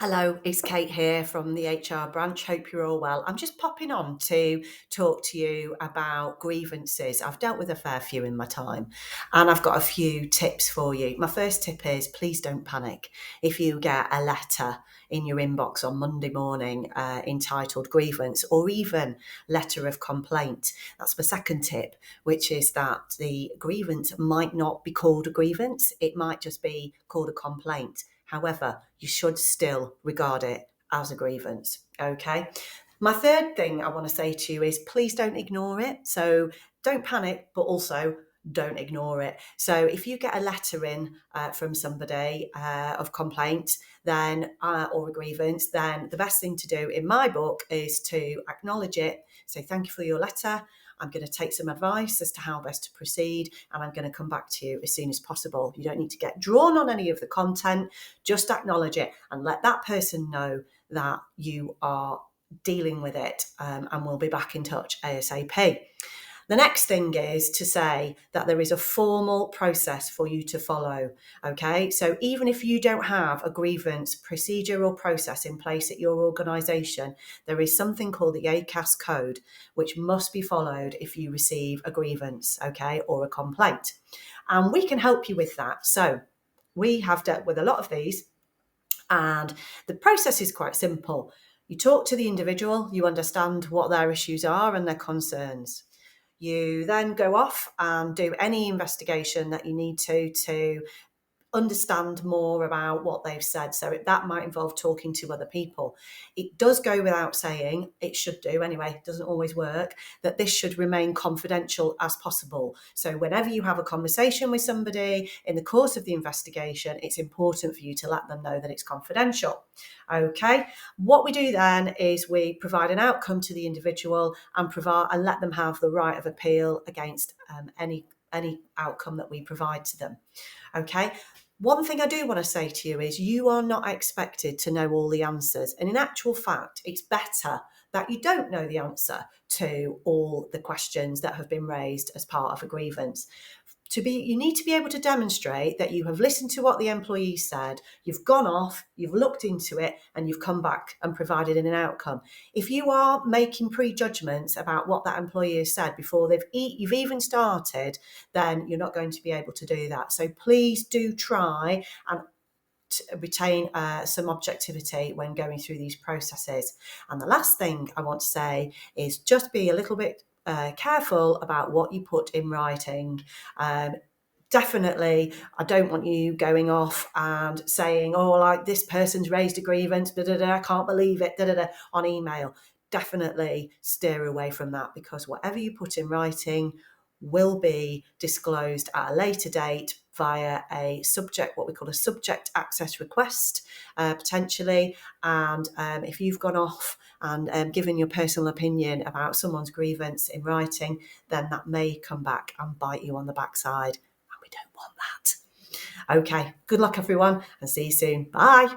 Hello, it's Kate here from the HR branch. Hope you're all well. I'm just popping on to talk to you about grievances. I've dealt with a fair few in my time, and I've got a few tips for you. My first tip is please don't panic. If you get a letter in your inbox on Monday morning entitled grievance or even letter of complaint, that's my second tip, which is that the grievance might not be called a grievance. It might just be called a complaint. However, you should still regard it as a grievance, okay? My third thing I want to say to you is please don't ignore it. So don't panic, but also don't ignore it. So if you get a letter in from somebody of complaint, then or a grievance, then the best thing to do in my book is to acknowledge it, say thank you for your letter. I'm going to take some advice as to how best to proceed, and I'm going to come back to you as soon as possible. You don't need to get drawn on any of the content, just acknowledge it and let that person know that you are dealing with it, and we'll be back in touch ASAP. The next thing is to say that there is a formal process for you to follow. Okay, so even if you don't have a grievance procedure or process in place at your organisation, there is something called the ACAS code, which must be followed if you receive a grievance, okay, or a complaint. And we can help you with that. So we have dealt with a lot of these, and the process is quite simple. You talk to the individual, you understand what their issues are and their concerns. You then go off and do any investigation that you need to understand more about what they've said. So that might involve talking to other people. It does go without saying, it should do anyway, it doesn't always work, that this should remain confidential as possible. So whenever you have a conversation with somebody in the course of the investigation, it's important for you to let them know that it's confidential. Okay, what we do then is we provide an outcome to the individual and let them have the right of appeal against any outcome that we provide to them. Okay. One thing I do want to say to you is you are not expected to know all the answers. And in actual fact, it's better that you don't know the answer to all the questions that have been raised as part of a grievance. You need to be able to demonstrate that you have listened to what the employee said, you've gone off, you've looked into it, and you've come back and provided an outcome. If you are making prejudgments about what that employee has said before you've even started, then you're not going to be able to do that. So please do try and retain some objectivity when going through these processes. And the last thing I want to say is just be a little bit careful about what you put in writing. Definitely, I don't want you going off and saying, oh, like this person's raised a grievance, I can't believe it, on email. Definitely steer away from that, because whatever you put in writing will be disclosed at a later date via what we call a subject access request, potentially. And if you've gone off and given your personal opinion about someone's grievance in writing, then that may come back and bite you on the backside. And we don't want that. Okay, good luck everyone, and see you soon. Bye.